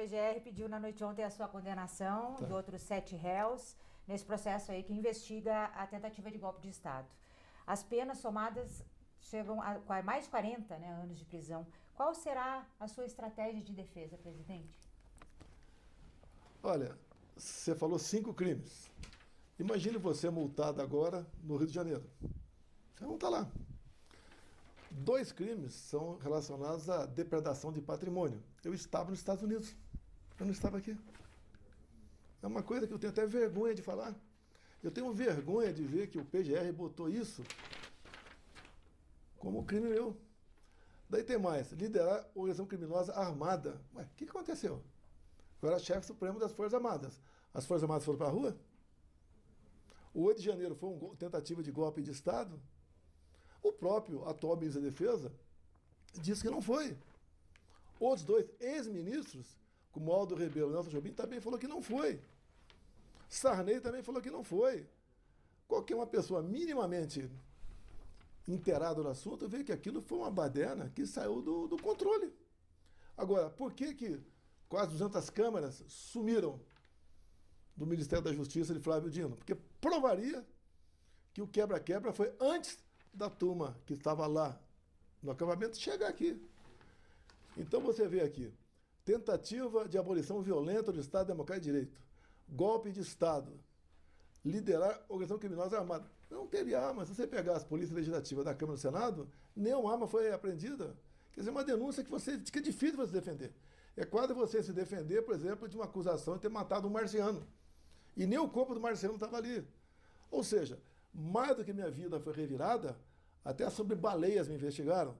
PGR pediu na noite de ontem a sua condenação de outros 7 réus nesse processo aí que investiga a tentativa de golpe de Estado. As penas somadas chegam a mais de 40, né, anos de prisão. Qual será a sua estratégia de defesa, presidente? Olha, você falou 5 crimes. Imagine você multado agora no Rio de Janeiro. Você não está lá. 2 crimes são relacionados à depredação de patrimônio. Eu estava nos Estados Unidos. Eu não estava aqui. É uma coisa que eu tenho até vergonha de falar. Eu tenho vergonha de ver que o PGR botou isso como crime meu. Daí tem mais. Liderar organização criminosa armada. Ué, o que aconteceu? Eu era chefe supremo das Forças Armadas. As Forças Armadas foram para a rua? O 8 de janeiro foi uma tentativa de golpe de Estado? O próprio atual ministro da Defesa disse que não foi. Outros 2 ex-ministros, como Aldo Rebelo e Nelson Jobim, também falou que não foi. Sarney também falou que não foi. Qualquer uma pessoa minimamente inteirada no assunto vê que aquilo foi uma baderna que saiu do controle. Agora, por que quase 200 câmeras sumiram do Ministério da Justiça de Flávio Dino? Porque provaria que o quebra-quebra foi antes da turma que estava lá no acampamento chegar aqui. Então você vê aqui, tentativa de abolição violenta do Estado Democrático de Direito, golpe de Estado, liderar organização criminosa armada. Não teve arma. Se você pegar as polícias legislativas da Câmara e do Senado, nenhuma arma foi apreendida. Quer dizer, uma denúncia que é difícil você defender. É quase você se defender, por exemplo, de uma acusação de ter matado um marciano. E nem o corpo do marciano estava ali. Ou seja, mais do que minha vida foi revirada, até sobre baleias me investigaram.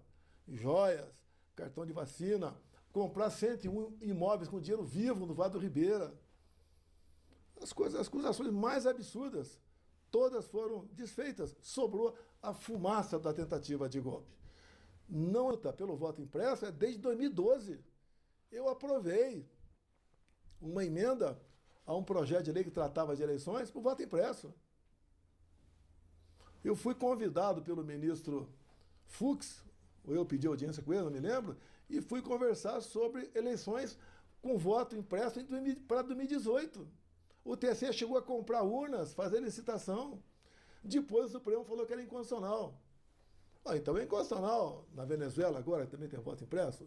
Joias, cartão de vacina, comprar 101 imóveis com dinheiro vivo no Vale do Ribeira. As acusações mais absurdas, todas foram desfeitas. Sobrou a fumaça da tentativa de golpe. Não luta pelo voto impresso é desde 2012. Eu aprovei uma emenda a um projeto de lei que tratava de eleições por voto impresso. Eu fui convidado pelo ministro Fux, ou eu pedi audiência com ele, não me lembro, e fui conversar sobre eleições com voto impresso para 2018. O TSE chegou a comprar urnas, fazer licitação. Depois o Supremo falou que era inconstitucional. Então é inconstitucional na Venezuela agora, que também tem voto impresso.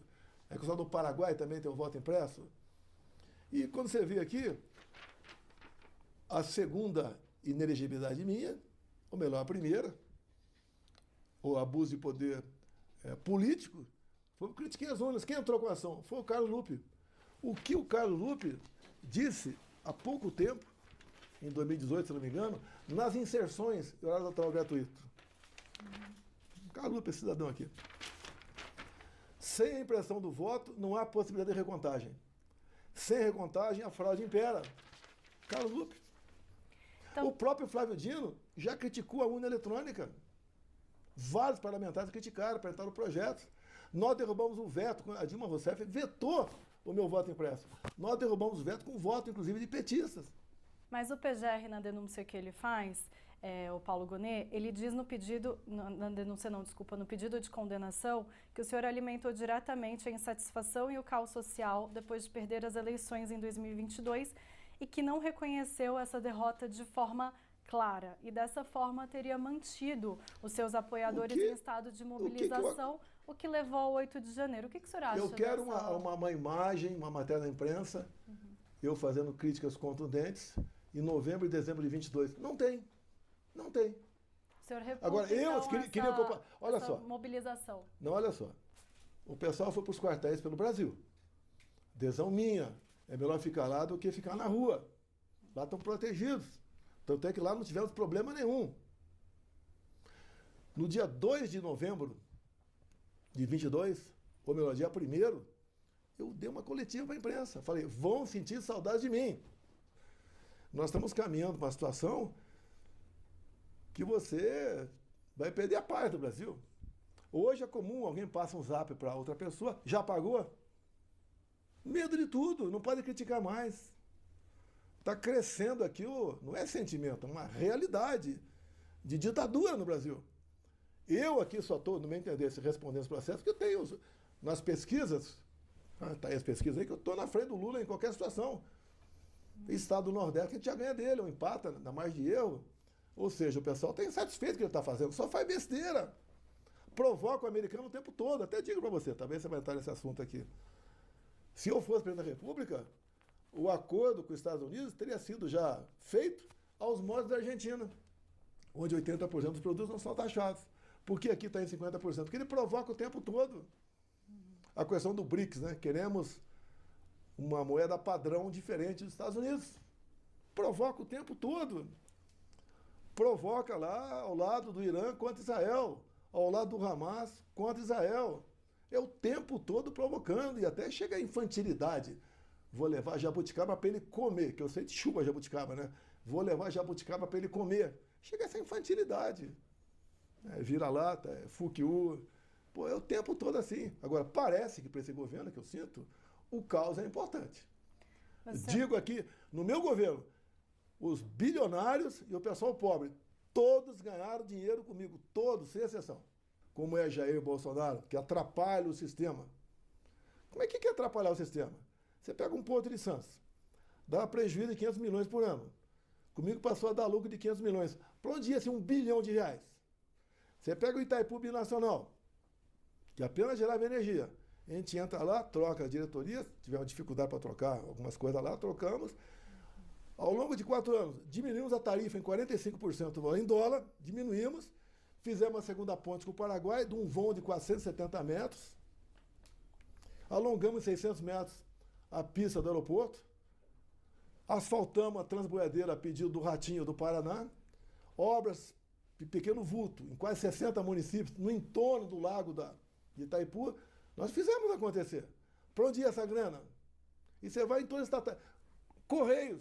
É inconstitucional no Paraguai, também tem o voto impresso. E quando você vê aqui, a segunda inelegibilidade minha, ou melhor, a primeira, o abuso de poder político, foi porque eu critiquei as urnas. Quem entrou com a ação? Foi o Carlos Lupe. O que o Carlos Lupe disse há pouco tempo, em 2018, se não me engano, nas inserções de horário eleitoral gratuito. Carlos Lupe, esse cidadão aqui. Sem a impressão do voto, não há possibilidade de recontagem. Sem recontagem, a fraude impera. Carlos Lupe. Então, o próprio Flávio Dino já criticou a urna eletrônica. Vários parlamentares criticaram, apresentaram projetos. Nós derrubamos o veto, a Dilma Rousseff vetou o meu voto impresso. Nós derrubamos o veto com voto, inclusive, de petistas. Mas o PGR, na denúncia que ele faz, o Paulo Gonet, ele diz no pedido, na denúncia não, desculpa, no pedido de condenação, que o senhor alimentou diretamente a insatisfação e o caos social depois de perder as eleições em 2022 e que não reconheceu essa derrota de forma clara e dessa forma teria mantido os seus apoiadores em estado de mobilização, o que levou ao 8 de janeiro. O que o senhor acha? Eu quero uma imagem, uma matéria na imprensa, eu fazendo críticas contundentes, em novembro e dezembro de 22. Não tem. Não tem. O senhor reputa, agora, eu queria que eu... Olha só. Mobilização. Não, olha só. O pessoal foi para os quartéis pelo Brasil. Adesão minha. É melhor ficar lá do que ficar na rua. Lá estão protegidos. Tanto é que lá não tivemos problema nenhum. No dia 2 de novembro de 22, ou melhor, dia 1º, eu dei uma coletiva para a imprensa. Falei, vão sentir saudade de mim. Nós estamos caminhando para uma situação que você vai perder a paz do Brasil. Hoje é comum, alguém passa um zap para outra pessoa, já pagou? Medo de tudo, não pode criticar mais. Está crescendo aqui, não é sentimento, é uma realidade de ditadura no Brasil. Eu aqui só estou, no meu entender, respondendo esse processo, que eu tenho nas pesquisas, Tá aí as pesquisas aí que eu estou na frente do Lula em qualquer situação. Estado do Nordeste, a gente já ganha dele, ou empata na margem de erro. Ou seja, o pessoal está insatisfeito com o que ele está fazendo, só faz besteira. Provoca o americano o tempo todo. Até digo para você, talvez você vai entrar nesse assunto aqui. Se eu fosse presidente da República, o acordo com os Estados Unidos teria sido já feito aos moldes da Argentina, onde 80% dos produtos não são taxados. Por que aqui está em 50%? Porque ele provoca o tempo todo. A questão do BRICS, né? Queremos uma moeda padrão diferente dos Estados Unidos. Provoca o tempo todo. Provoca lá ao lado do Irã contra Israel, ao lado do Hamas contra Israel. É o tempo todo provocando e até chega a infantilidade. Vou levar jabuticaba para ele comer, que eu sei de chuva jabuticaba, né? Vou levar jabuticaba para ele comer. Chega essa infantilidade. Vira-lata, fukiu. Pô, é o tempo todo assim. Agora, parece que para esse governo que eu sinto, o caos é importante. Digo aqui, no meu governo, os bilionários e o pessoal pobre, todos ganharam dinheiro comigo, todos, sem exceção. Como é Jair Bolsonaro, que atrapalha o sistema. Como é que é atrapalhar o sistema? Você pega um Porto de Santos, dá prejuízo de 500 milhões por ano. Comigo passou a dar lucro de 500 milhões. Para onde ia assim, R$1 bilhão? Você pega o Itaipu Binacional, que apenas gerava energia. A gente entra lá, troca a diretoria, tivemos dificuldade para trocar algumas coisas lá, trocamos. Ao longo de 4 anos, diminuímos a tarifa em 45% em dólar, diminuímos, fizemos a segunda ponte com o Paraguai, de um voo de 470 metros, alongamos 600 metros a pista do aeroporto, asfaltamos a transboiadeira a pedido do Ratinho do Paraná, obras de pequeno vulto, em quase 60 municípios, no entorno do lago de Itaipu, nós fizemos acontecer. Para onde ia essa grana? E você vai em todos os estatais. Correios.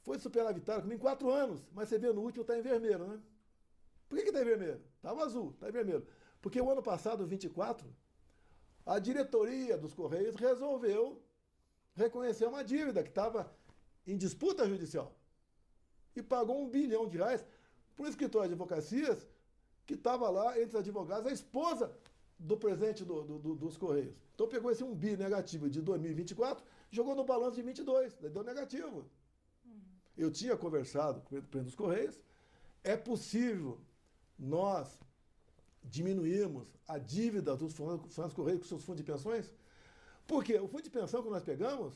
Foi superavitário comigo em 4 anos, mas você vê no último está em vermelho, né? Por que está em vermelho? Estava azul, está em vermelho. Porque o ano passado, 24, a diretoria dos Correios resolveu reconhecer uma dívida que estava em disputa judicial. E pagou R$1 bilhão para o escritório de advocacias que estava lá entre os advogados, a esposa do presidente dos Correios. Então pegou esse 1 bi negativo de 2024, jogou no balanço de 22, daí deu negativo. Eu tinha conversado com o presidente dos Correios, é possível nós diminuirmos a dívida dos funcionários dos Correios com seus fundos de pensões? Porque o fundo de pensão que nós pegamos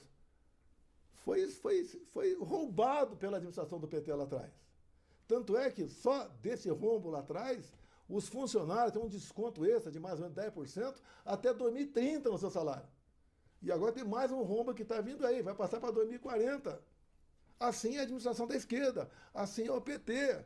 foi roubado pela administração do PT lá atrás. Tanto é que só desse rombo lá atrás, os funcionários têm um desconto extra de mais ou menos 10% até 2030 no seu salário. E agora tem mais um rombo que está vindo aí, vai passar para 2040. Assim é a administração da esquerda, assim é o PT.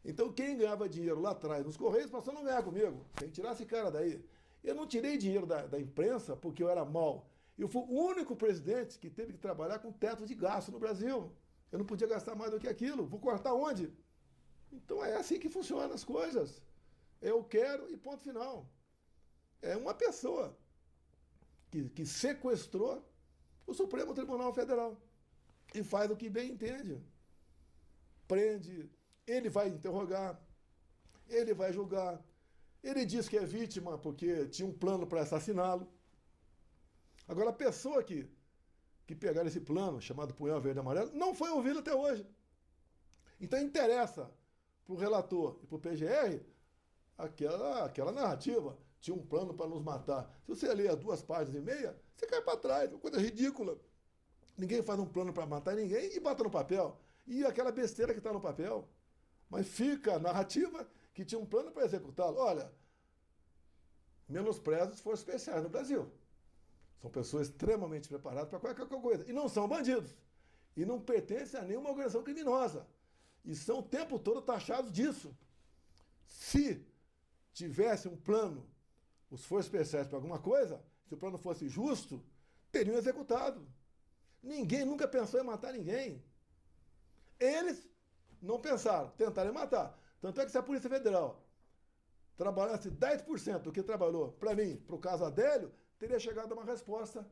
Então quem ganhava dinheiro lá atrás nos Correios passou a não ganhar comigo. Tem que tirar esse cara daí. Eu não tirei dinheiro da imprensa porque eu era mau. Eu fui o único presidente que teve que trabalhar com teto de gasto no Brasil. Eu não podia gastar mais do que aquilo. Vou cortar onde? Então é assim que funcionam as coisas. Eu quero e ponto final. É uma pessoa que sequestrou o Supremo Tribunal Federal e faz o que bem entende. Prende, ele vai interrogar, ele vai julgar, ele diz que é vítima porque tinha um plano para assassiná-lo. Agora, a pessoa que pegaram esse plano, chamado Punhal Verde e Amarelo, não foi ouvida até hoje. Então interessa para o relator e para o PGR aquela narrativa. Tinha um plano para nos matar. Se você ler as 2 páginas e meia, você cai para trás, é uma coisa ridícula. Ninguém faz um plano para matar ninguém e bota no papel. E aquela besteira que está no papel. Mas fica a narrativa que tinha um plano para executá-lo. Olha, menospreza os forças especiais no Brasil. São pessoas extremamente preparadas para qualquer coisa. E não são bandidos. E não pertencem a nenhuma organização criminosa. E são o tempo todo taxados disso. Se tivesse um plano, os forças especiais para alguma coisa, se o plano fosse justo, teriam executado. Ninguém nunca pensou em matar ninguém. Eles não pensaram, tentaram matar. Tanto é que se a Polícia Federal trabalhasse 10% do que trabalhou para mim, para o caso Adélio, teria chegado a uma resposta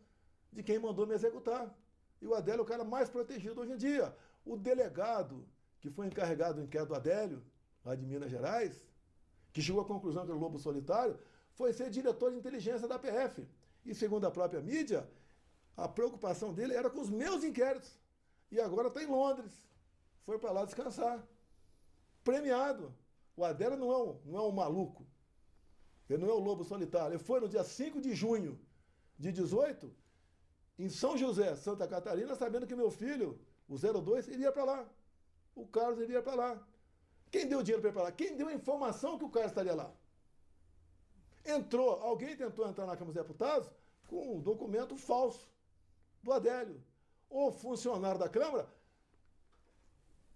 de quem mandou me executar. E o Adélio é o cara mais protegido hoje em dia. O delegado que foi encarregado do inquérito do Adélio, lá de Minas Gerais, que chegou à conclusão que era o lobo solitário, foi ser diretor de inteligência da PF. E segundo a própria mídia, a preocupação dele era com os meus inquéritos. E agora está em Londres. Foi para lá descansar. Premiado. O Adélio não é um maluco. Ele não é o lobo solitário. Ele foi no dia 5 de junho de 18, em São José, Santa Catarina, sabendo que meu filho, o 02, iria para lá. O Carlos iria para lá. Quem deu dinheiro para ir para lá? Quem deu a informação que o Carlos estaria lá? Alguém tentou entrar na Câmara dos Deputados com um documento falso do Adélio. O funcionário da Câmara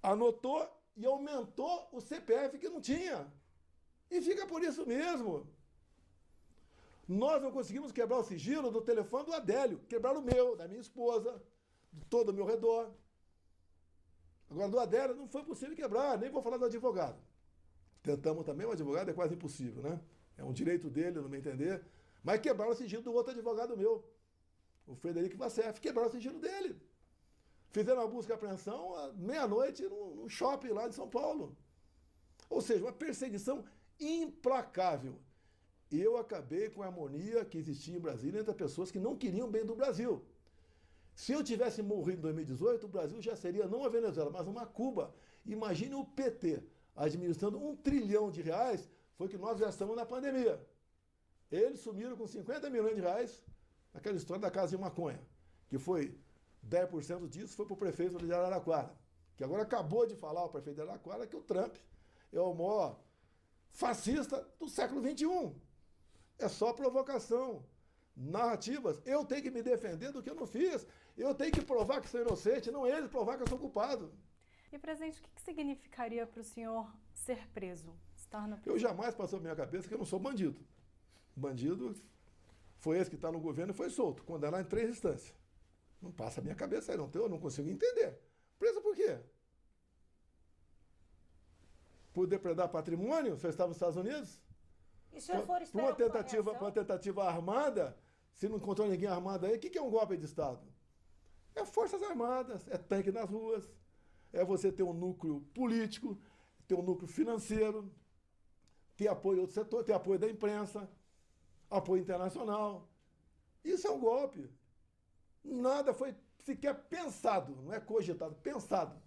anotou e aumentou o CPF que não tinha. E fica por isso mesmo. Nós não conseguimos quebrar o sigilo do telefone do Adélio. Quebraram o meu, da minha esposa, de todo o meu redor. Agora, do Adélio não foi possível quebrar, nem vou falar do advogado. Tentamos também, o advogado é quase impossível, né? É um direito dele, no meu entender. Mas quebraram o sigilo do outro advogado meu, o Frederico Vassef. Quebraram o sigilo dele. Fizeram uma busca e apreensão à meia-noite no shopping lá de São Paulo. Ou seja, uma perseguição implacável. E eu acabei com a harmonia que existia em Brasília entre as pessoas que não queriam bem do Brasil. Se eu tivesse morrido em 2018, o Brasil já seria não a Venezuela, mas uma Cuba. Imagine o PT administrando R$1 trilhão, foi que nós gastamos na pandemia. Eles sumiram com 50 milhões de reais naquela história da casa de maconha, que foi 10% disso foi para o prefeito de Araraquara, que agora acabou de falar, o prefeito de Araraquara, que o Trump é o maior fascista do século XXI. É só provocação, narrativas. Eu tenho que me defender do que eu não fiz. Eu tenho que provar que sou inocente, não eles provar que eu sou culpado. E, presidente, o que significaria para o senhor ser preso? Estar na prisão? Eu jamais passou na minha cabeça que eu não sou bandido. Bandido foi esse que está no governo e foi solto, condenado em 3 instâncias. Não passa a minha cabeça aí, eu não consigo entender. Preso por quê? Por depredar patrimônio? Você estava nos Estados Unidos? E se o senhor for Por esperar uma tentativa armada, se não encontrou ninguém armado aí, o que é um golpe de Estado? É forças armadas, é tanque nas ruas, é você ter um núcleo político, ter um núcleo financeiro, ter apoio de outro setor, ter apoio da imprensa, apoio internacional. Isso é um golpe. Nada foi sequer pensado, não é cogitado, pensado.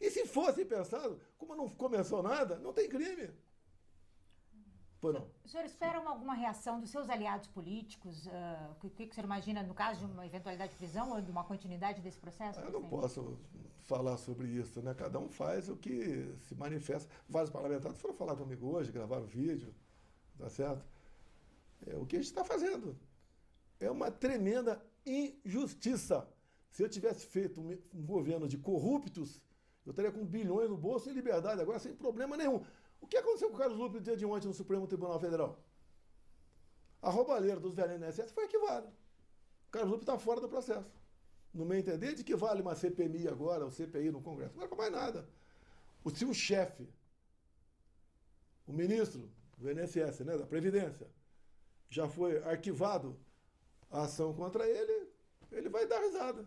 E se fosse pensado, como não começou nada, não tem crime. Pô, não. O senhor espera alguma reação dos seus aliados políticos? O que o senhor imagina no caso de uma eventualidade de prisão ou de uma continuidade desse processo? Eu não posso falar sobre isso, né? Cada um faz o que se manifesta. Vários parlamentares foram falar comigo hoje, gravaram vídeo, tá certo? É o que a gente está fazendo. É uma tremenda injustiça. Se eu tivesse feito um governo de corruptos, eu estaria com bilhões no bolso em liberdade, agora sem problema nenhum. O que aconteceu com o Carlos Lupe no dia de ontem no Supremo Tribunal Federal? A roubalheira dos velhos INSS foi equivalente. O Carlos Lupe está fora do processo. No meu entender, de que vale uma CPMI agora, ou CPI no Congresso? Não vale para mais nada. Se o chefe, o ministro do INSS, né, da Previdência, já foi arquivado a ação contra ele, ele vai dar risada.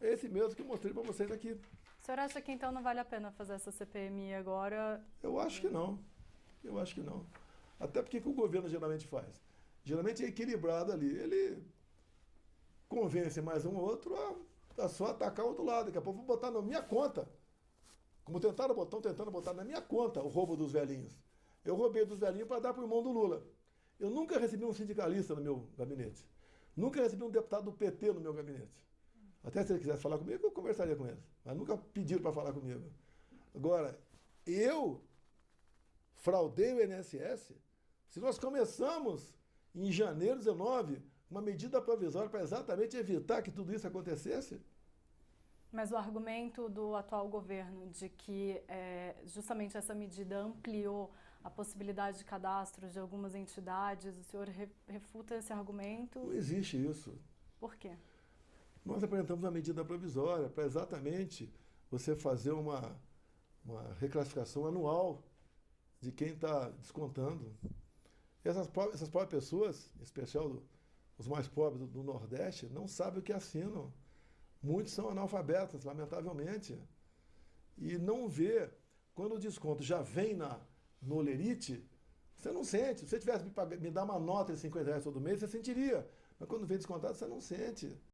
É esse mesmo que eu mostrei para vocês aqui. O senhor acha que então não vale a pena fazer essa CPMI agora? Eu acho que não. Eu acho que não. Até porque o que o governo geralmente faz? Geralmente é equilibrado ali. Ele convence mais um ou outro a só atacar o outro lado. Daqui a pouco vou botar na minha conta. Como estão tentando botar na minha conta o roubo dos velhinhos. Eu roubei dos velhinhos para dar para o irmão do Lula. Eu nunca recebi um sindicalista no meu gabinete. Nunca recebi um deputado do PT no meu gabinete. Até se ele quisesse falar comigo, eu conversaria com eles. Mas nunca pediram para falar comigo. Agora, eu fraudei o INSS. Se nós começamos em janeiro de 19, uma medida provisória para exatamente evitar que tudo isso acontecesse. Mas o argumento do atual governo de que justamente essa medida ampliou a possibilidade de cadastro de algumas entidades, o senhor refuta esse argumento? Não existe isso. Por quê? Nós apresentamos uma medida provisória para exatamente você fazer uma reclassificação anual de quem está descontando. Essas próprias pessoas, em especial os mais pobres do Nordeste, não sabem o que assinam. Muitos são analfabetas, lamentavelmente. E não vê, quando o desconto já vem no Olerite, Você não sente. Se você tivesse me dar uma nota de R$50 todo mês, você sentiria. Mas quando vem descontado, você não sente.